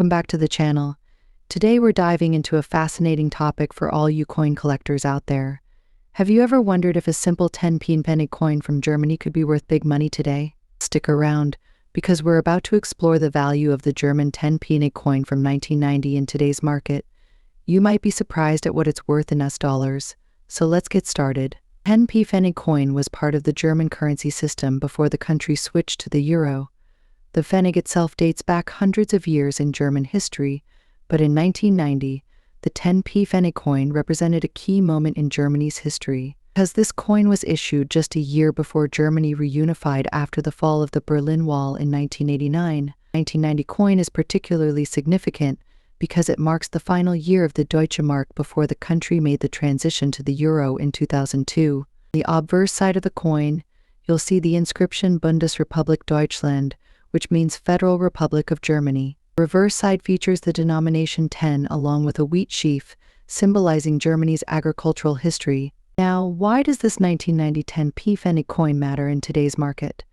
Welcome back to the channel. Today we're diving into a fascinating topic for all you coin collectors out there. Have you ever wondered if a simple 10p penny coin from Germany could be worth big money today? Stick around, because we're about to explore the value of the German 10p coin from 1990 in today's market. You might be surprised at what it's worth in US dollars, so let's get started. 10p penny coin was part of the German currency system before the country switched to the euro. The pfennig itself dates back hundreds of years in German history, but in 1990, the 10p pfennig coin represented a key moment in Germany's history. Because this coin was issued just a year before Germany reunified after the fall of the Berlin Wall in 1989, the 1990 coin is particularly significant because it marks the final year of the Deutsche Mark before the country made the transition to the euro in 2002. On the obverse side of the coin, you'll see the inscription Bundesrepublik Deutschland, which means Federal Republic of Germany. The reverse side features the denomination 10 along with a wheat sheaf, symbolizing Germany's agricultural history. Now, why does this 1990 10p pfennig coin matter in today's market?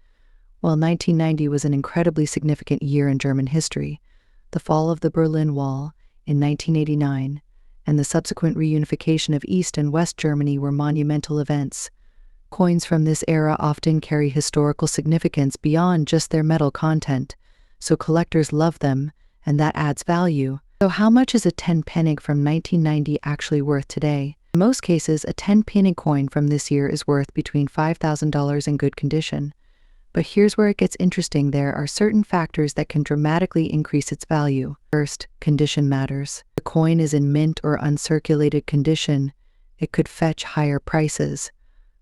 Well, 1990 was an incredibly significant year in German history. The fall of the Berlin Wall in 1989 and the subsequent reunification of East and West Germany were monumental events. Coins from this era often carry historical significance beyond just their metal content, so collectors love them, and that adds value. So how much is a 10 penny from 1990 actually worth today? In most cases, a 10 penny coin from this year is worth between $5,000 in good condition. But here's where it gets interesting. There are certain factors that can dramatically increase its value. First, condition matters. If the coin is in mint or uncirculated condition, it could fetch higher prices.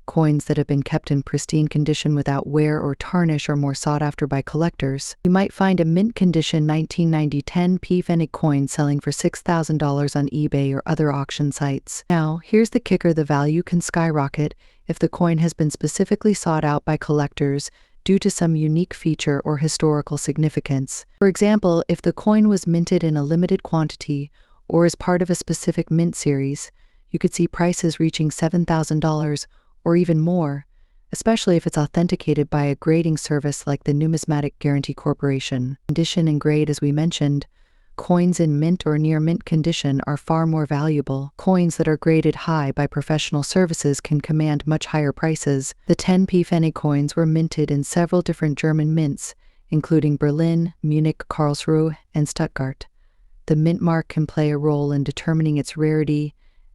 Coins that have been kept in pristine condition without wear or tarnish are more sought after by collectors. You might find a mint condition 1990 10p pfennig coin selling for $6,000 on eBay or other auction sites. Now, here's the kicker: the value can skyrocket if the coin has been specifically sought out by collectors due to some unique feature or historical significance. For example, if the coin was minted in a limited quantity or is part of a specific mint series, you could see prices reaching $7,000 or even more, especially if it's authenticated by a grading service like the Numismatic Guarantee Corporation. Condition and grade, as we mentioned, coins in mint or near mint condition are far more valuable. Coins that are graded high by professional services can command much higher prices. The 10p pfennig coins were minted in several different German mints, including Berlin, Munich, Karlsruhe, and Stuttgart. The mint mark can play a role in determining its rarity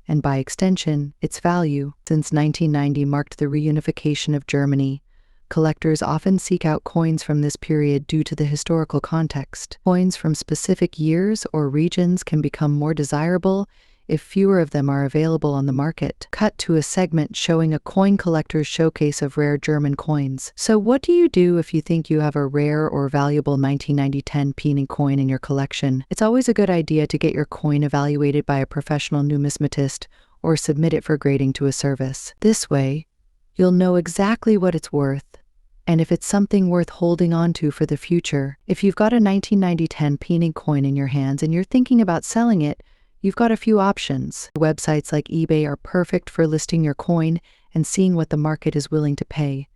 and, by extension, its value. Since 1990 marked the reunification of Germany, collectors often seek out coins from this period due to the historical context. Coins from specific years or regions can become more desirable if fewer of them are available on the market. Cut to a segment showing a coin collector's showcase of rare German coins. So what do you do if you think you have a rare or valuable 1990 10p coin in your collection? It's always a good idea to get your coin evaluated by a professional numismatist or submit it for grading to a service. This way, you'll know exactly what it's worth and if it's something worth holding on to for the future. If you've got a 1990 10p coin in your hands and you're thinking about selling it, you've got a few options. Websites like eBay are perfect for listing your coin and seeing what the market is willing to pay.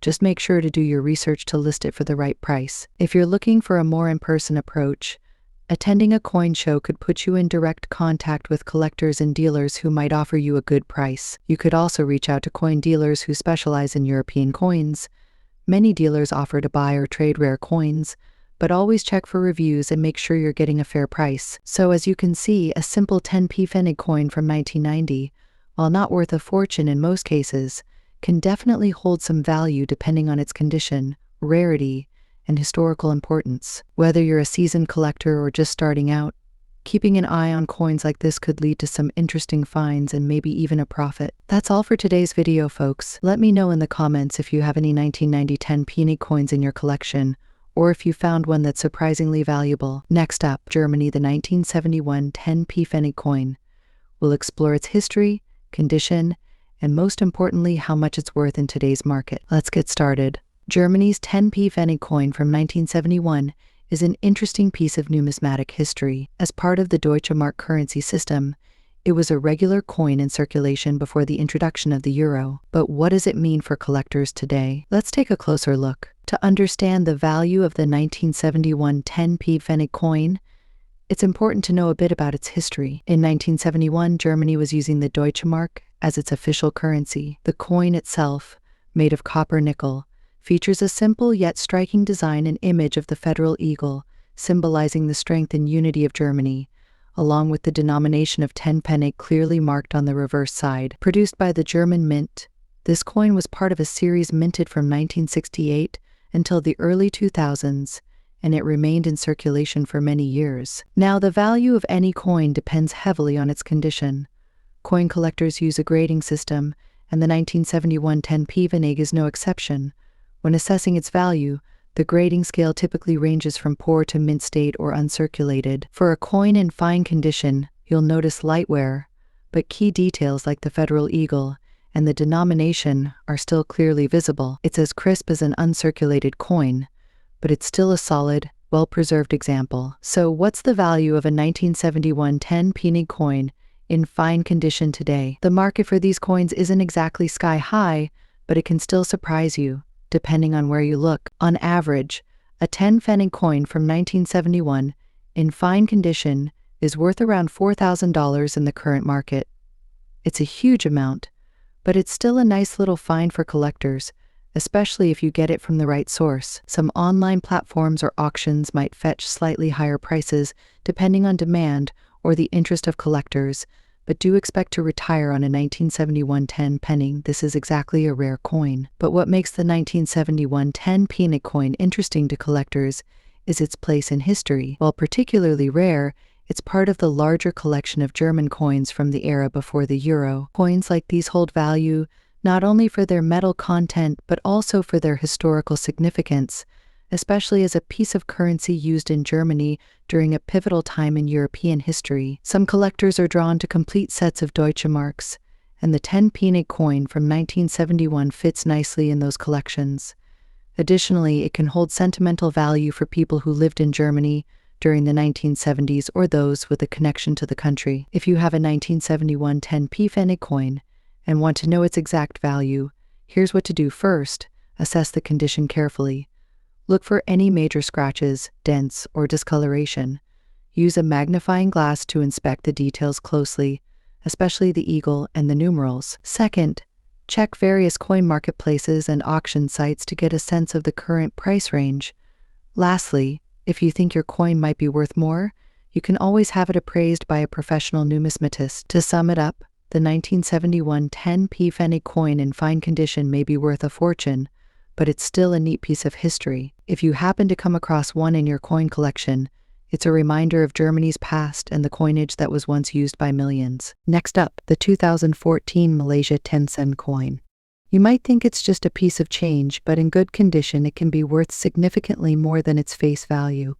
Just make sure to do your research to list it for the right price. If you're looking for a more in-person approach, attending a coin show could put you in direct contact with collectors and dealers who might offer you a good price. You could also reach out to coin dealers who specialize in European coins. Many dealers offer to buy or trade rare coins, but always check for reviews and make sure you're getting a fair price. So as you can see, a simple 10p pfennig coin from 1990, while not worth a fortune in most cases, can definitely hold some value depending on its condition, rarity, and historical importance. Whether you're a seasoned collector or just starting out, keeping an eye on coins like this could lead to some interesting finds and maybe even a profit. That's all for today's video, folks. Let me know in the comments if you have any 1990 10p coins in your collection, or if you found one that's surprisingly valuable. Next up, Germany, the 1971 10p pfennig coin. We'll explore its history, condition, and most importantly, how much it's worth in today's market. Let's get started. Germany's 10p pfennig coin from 1971 is an interesting piece of numismatic history. As part of the Deutsche Mark currency system, it was a regular coin in circulation before the introduction of the euro. But what does it mean for collectors today? Let's take a closer look. To understand the value of the 1971 10p pfennig coin, It's important to know a bit about its history. In 1971, Germany was using the Deutsche Mark as its official currency. The coin itself, made of copper nickel, features a simple yet striking design and image of the federal eagle, symbolizing the strength and unity of Germany, along with the denomination of 10 penny clearly marked on the reverse side. Produced by the German Mint, this coin was part of a series minted from 1968 until the early 2000s, and it remained in circulation for many years. Now, the value of any coin depends heavily on its condition. Coin collectors use a grading system, and the 1971 10p penny is no exception. When assessing its value, the grading scale typically ranges from poor to mint state or uncirculated. For a coin in fine condition, you'll notice light wear, but key details like the federal eagle and the denomination are still clearly visible. It's as crisp as an uncirculated coin, but it's still a solid, well-preserved example. So what's the value of a 1971 10 penny coin in fine condition today? The market for these coins isn't exactly sky high, but it can still surprise you, depending on where you look. On average, a 10 penny coin from 1971 in fine condition is worth around $4,000 in the current market. It's a huge amount, but it's still a nice little find for collectors, especially if you get it from the right source. Some online platforms or auctions might fetch slightly higher prices depending on demand or the interest of collectors, but do expect to retire on a 1971 10 penny. This is exactly a rare coin. But what makes the 1971 10 penny coin interesting to collectors is its place in history. While particularly rare, it's part of the larger collection of German coins from the era before the euro. Coins like these hold value not only for their metal content but also for their historical significance, especially as a piece of currency used in Germany during a pivotal time in European history. Some collectors are drawn to complete sets of Deutsche Marks, and the 10 penny coin from 1971 fits nicely in those collections. Additionally, it can hold sentimental value for people who lived in Germany during the 1970s or those with a connection to the country. If you have a 1971 10 penny coin and want to know its exact value, here's what to do. First, assess the condition carefully. Look for any major scratches, dents, or discoloration. Use a magnifying glass to inspect the details closely, especially the eagle and the numerals. Second, check various coin marketplaces and auction sites to get a sense of the current price range. Lastly, if you think your coin might be worth more, you can always have it appraised by a professional numismatist. To sum it up, the 1971 10 penny coin in fine condition may be worth a fortune, but it's still a neat piece of history. If you happen to come across one in your coin collection, it's a reminder of Germany's past and the coinage that was once used by millions. Next up, the 2014 Malaysia 10-cent coin. You might think it's just a piece of change, but in good condition it can be worth significantly more than its face value.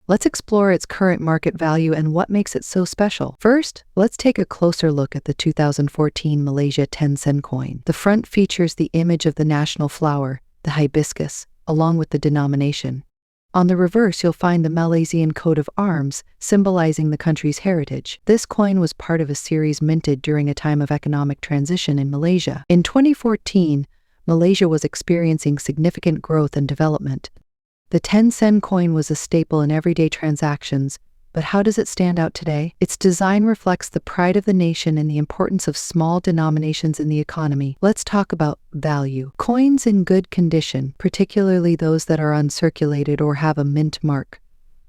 Let's explore its current market value and what makes it so special. First, let's take a closer look at the 2014 Malaysia 10-cent coin. The front features the image of the national flower, the hibiscus, along with the denomination. On the reverse, you'll find the Malaysian coat of arms, symbolizing the country's heritage. This coin was part of a series minted during a time of economic transition in Malaysia. In 2014, Malaysia was experiencing significant growth and development. The 10-cent coin was a staple in everyday transactions, but how does it stand out today? Its design reflects the pride of the nation and the importance of small denominations in the economy. Let's talk about value. Coins in good condition, particularly those that are uncirculated or have a mint mark,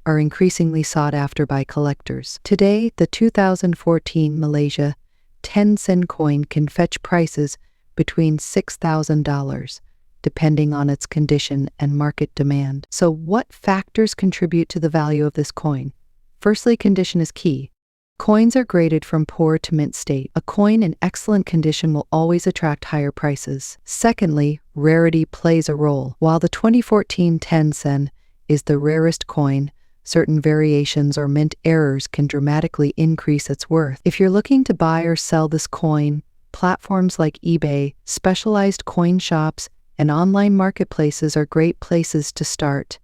are increasingly sought after by collectors. Today, the 2014 Malaysia 10-cent coin can fetch prices between $6,000. Depending on its condition and market demand. So what factors contribute to the value of this coin? Firstly, condition is key. Coins are graded from poor to mint state. A coin in excellent condition will always attract higher prices. Secondly, rarity plays a role. While the 2014 10-cent is the rarest coin, certain variations or mint errors can dramatically increase its worth. If you're looking to buy or sell this coin, platforms like eBay, specialized coin shops, and online marketplaces are great places to start.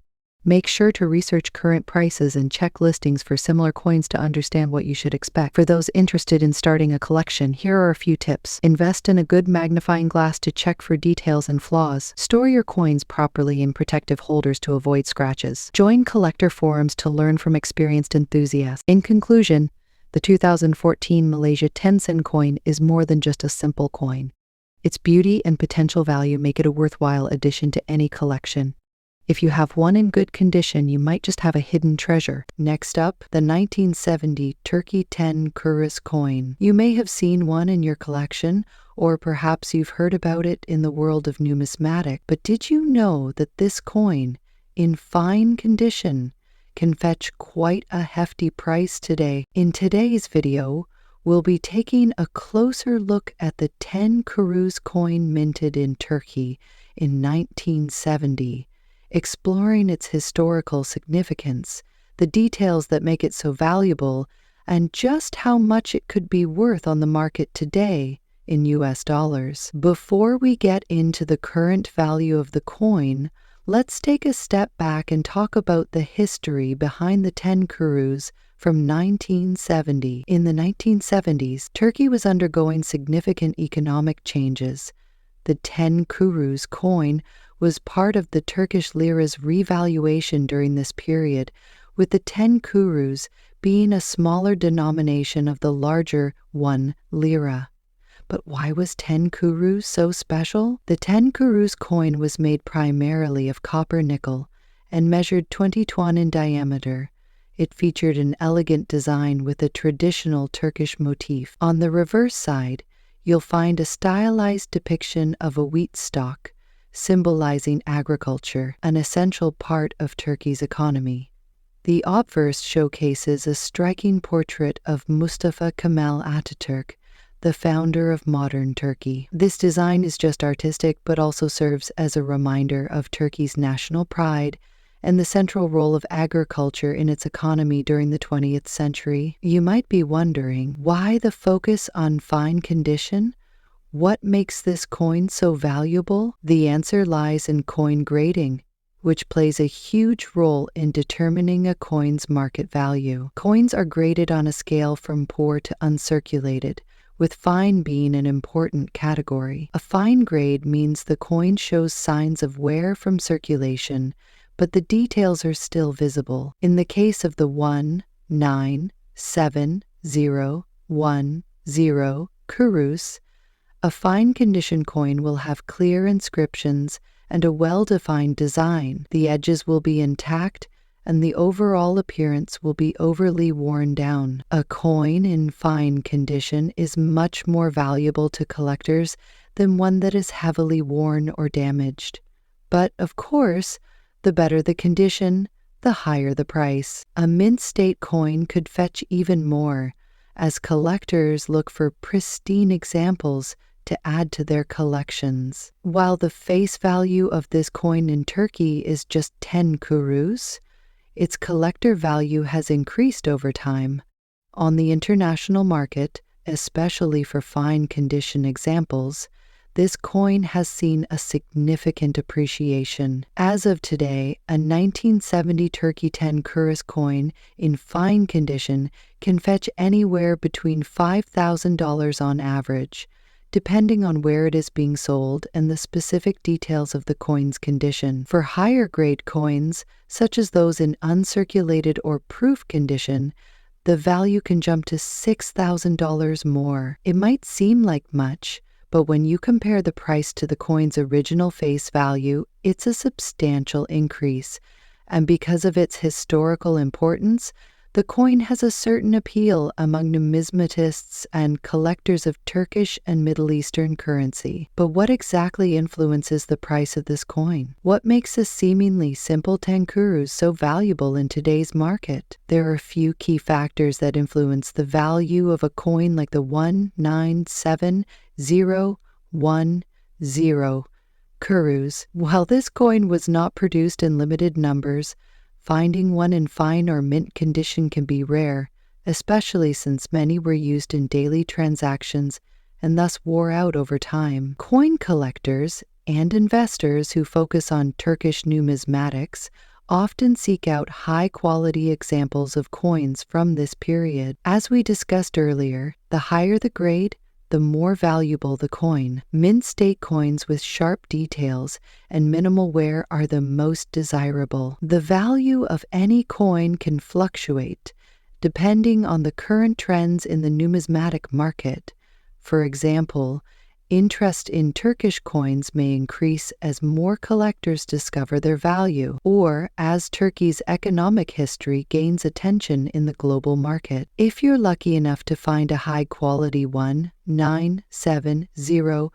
Make sure to research current prices and check listings for similar coins to understand what you should expect. For those interested in starting a collection, here are a few tips. Invest in a good magnifying glass to check for details and flaws. Store your coins properly in protective holders to avoid scratches. Join collector forums to learn from experienced enthusiasts. In conclusion, the 2014 Malaysia 10-cent coin is more than just a simple coin. Its beauty and potential value make it a worthwhile addition to any collection. If you have one in good condition, you might just have a hidden treasure. Next up, the 1970 Turkey 10 Kuruş coin. You may have seen one in your collection, or perhaps you've heard about it in the world of numismatic. But did you know that this coin, in fine condition, can fetch quite a hefty price today? In today's video, we'll be taking a closer look at the 10 Kuruş coin minted in Turkey in 1970. Exploring its historical significance, the details that make it so valuable, and just how much it could be worth on the market today in US dollars. Before we get into the current value of the coin, let's take a step back and talk about the history behind the 10 Kuruş from 1970. In the 1970s, Turkey was undergoing significant economic changes. The 10 Kuruş coin was part of the Turkish lira's revaluation during this period, with the 10 Kuruş being a smaller denomination of the larger 1 lira. But why was 10 Kuruş so special? The 10 Kuruş coin was made primarily of copper nickel and measured 20 in diameter. It featured an elegant design with a traditional Turkish motif. On the reverse side, you'll find a stylized depiction of a wheat stalk, symbolizing agriculture, an essential part of Turkey's economy. The obverse showcases a striking portrait of Mustafa Kemal Atatürk, the founder of modern Turkey. This design is just artistic, but also serves as a reminder of Turkey's national pride and the central role of agriculture in its economy during the 20th century. You might be wondering, why the focus on fine condition? What makes this coin so valuable? The answer lies in coin grading, which plays a huge role in determining a coin's market value. Coins are graded on a scale from poor to uncirculated, with fine being an important category. A fine grade means the coin shows signs of wear from circulation, but the details are still visible. In the case of the 197010 Kuruş, a fine condition coin will have clear inscriptions and a well-defined design. The edges will be intact, and the overall appearance will be overly worn down. A coin in fine condition is much more valuable to collectors than one that is heavily worn or damaged. But, of course, the better the condition, the higher the price. A mint state coin could fetch even more, as collectors look for pristine examples to add to their collections. While the face value of this coin in Turkey is just 10 Kuruş, its collector value has increased over time. On the international market, especially for fine condition examples, this coin has seen a significant appreciation. As of today, a 1970 Turkey 10 Kuruş coin in fine condition can fetch anywhere between $5,000 on average, depending on where it is being sold and the specific details of the coin's condition. For higher grade coins, such as those in uncirculated or proof condition, the value can jump to $6,000 more. It might seem like much, but when you compare the price to the coin's original face value, it's a substantial increase. And because of its historical importance, the coin has a certain appeal among numismatists and collectors of Turkish and Middle Eastern currency. But what exactly influences the price of this coin? What makes a seemingly simple 10 Kuruş so valuable in today's market? There are a few key factors that influence the value of a coin like the 197010 Kuruş. While this coin was not produced in limited numbers, finding one in fine or mint condition can be rare, especially since many were used in daily transactions and thus wore out over time. Coin collectors and investors who focus on Turkish numismatics often seek out high-quality examples of coins from this period. As we discussed earlier, the higher the grade, the more valuable the coin. Mint state coins with sharp details and minimal wear are the most desirable. The value of any coin can fluctuate depending on the current trends in the numismatic market. For example, interest in Turkish coins may increase as more collectors discover their value, or as Turkey's economic history gains attention in the global market. If you're lucky enough to find a high-quality 197010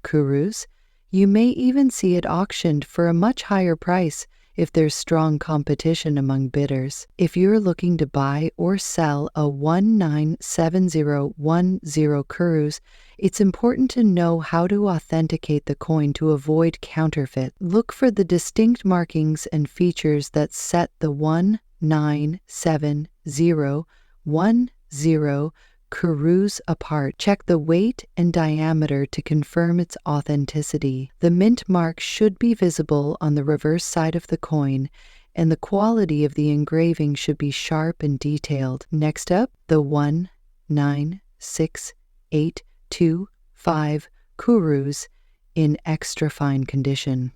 kurus, you may even see it auctioned for a much higher price if there's strong competition among bidders. If you're looking to buy or sell a 197010 kurus, it's important to know how to authenticate the coin to avoid counterfeit. Look for the distinct markings and features that set the 197010 kurus apart. Check the weight and diameter to confirm its authenticity. The mint mark should be visible on the reverse side of the coin, and the quality of the engraving should be sharp and detailed. Next up, the 196825 kurus in extra fine condition.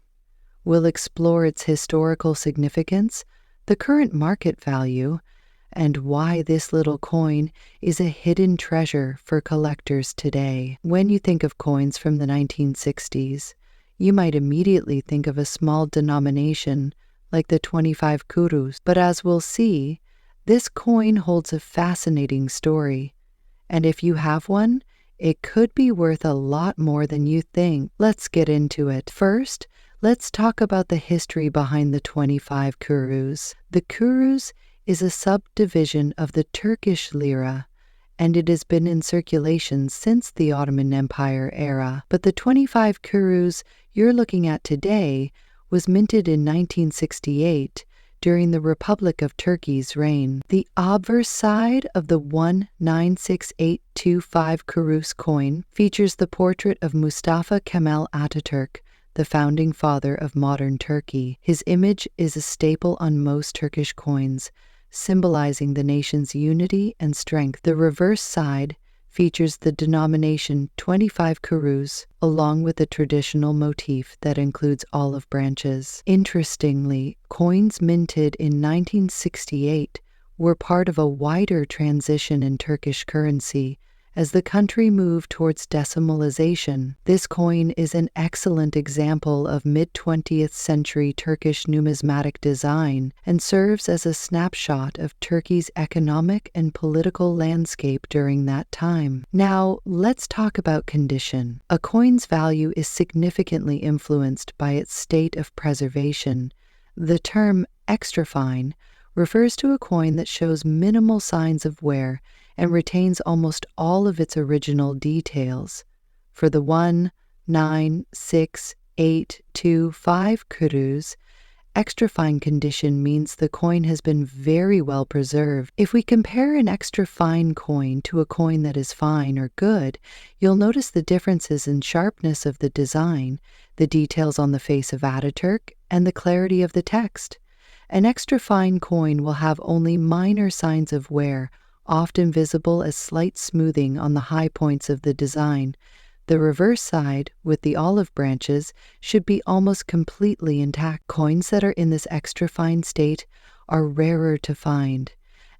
We'll explore its historical significance, the current market value, and why this little coin is a hidden treasure for collectors today. When you think of coins from the 1960s, you might immediately think of a small denomination like the 25 kurus, but as we'll see, this coin holds a fascinating story, and if you have one, it could be worth a lot more than you think. Let's get into it. First, let's talk about the history behind the 25 kurus. The kurus is a subdivision of the Turkish lira, and it has been in circulation since the Ottoman Empire era. But the 25 kurus you're looking at today was minted in 1968 during the Republic of Turkey's reign. The obverse side of the 196825 kurus coin features the portrait of Mustafa Kemal Ataturk, the founding father of modern Turkey. His image is a staple on most Turkish coins, symbolizing the nation's unity and strength. The reverse side features the denomination 25 kurus, along with a traditional motif that includes olive branches. Interestingly, coins minted in 1968 were part of a wider transition in Turkish currency as the country moved towards decimalization. This coin is an excellent example of mid-20th century Turkish numismatic design and serves as a snapshot of Turkey's economic and political landscape during that time. Now, let's talk about condition. A coin's value is significantly influenced by its state of preservation. The term extra fine refers to a coin that shows minimal signs of wear and retains almost all of its original details. For the 196825 kurus, extra fine condition means the coin has been very well preserved. If we compare an extra fine coin to a coin that is fine or good, you'll notice the differences in sharpness of the design, the details on the face of Ataturk, and the clarity of the text. An extra fine coin will have only minor signs of wear, often visible as slight smoothing on the high points of the design. The reverse side, with the olive branches, should be almost completely intact. Coins that are in this extra fine state are rarer to find.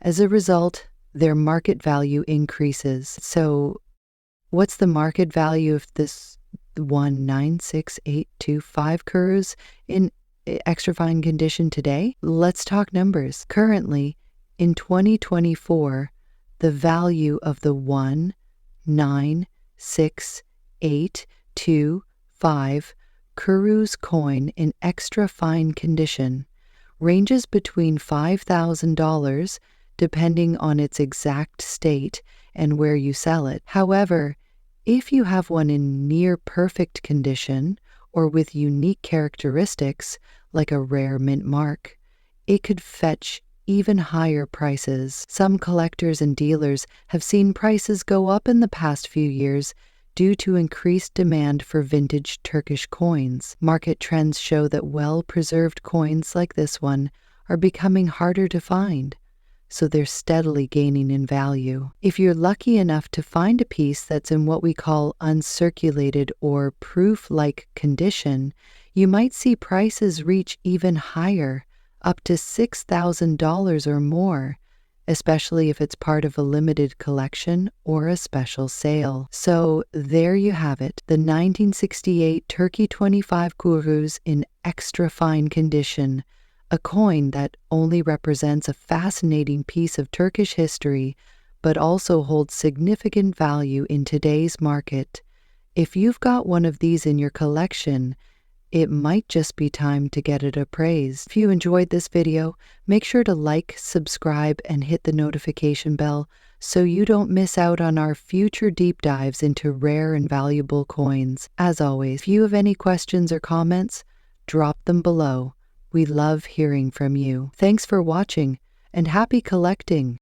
As a result, their market value increases. So, what's the market value of this 196825 kurus in extra fine condition today? Let's talk numbers. Currently, in 2024, the value of the 196825 kurus coin in extra fine condition ranges between $5,000 depending on its exact state and where you sell it. However, if you have one in near perfect condition or with unique characteristics like a rare mint mark, it could fetch even higher prices. Some collectors and dealers have seen prices go up in the past few years due to increased demand for vintage Turkish coins. Market trends show that well-preserved coins like this one are becoming harder to find, so they're steadily gaining in value. If you're lucky enough to find a piece that's in what we call uncirculated or proof-like condition, you might see prices reach even higher, up to $6,000 or more, especially if it's part of a limited collection or a special sale. So there you have it, the 1968 Turkey 25 kurus in extra fine condition, a coin that only represents a fascinating piece of Turkish history, but also holds significant value in today's market. If you've got one of these in your collection, it might just be time to get it appraised. If you enjoyed this video, make sure to like, subscribe, and hit the notification bell so you don't miss out on our future deep dives into rare and valuable coins. As always, if you have any questions or comments, drop them below. We love hearing from you. Thanks for watching, and happy collecting!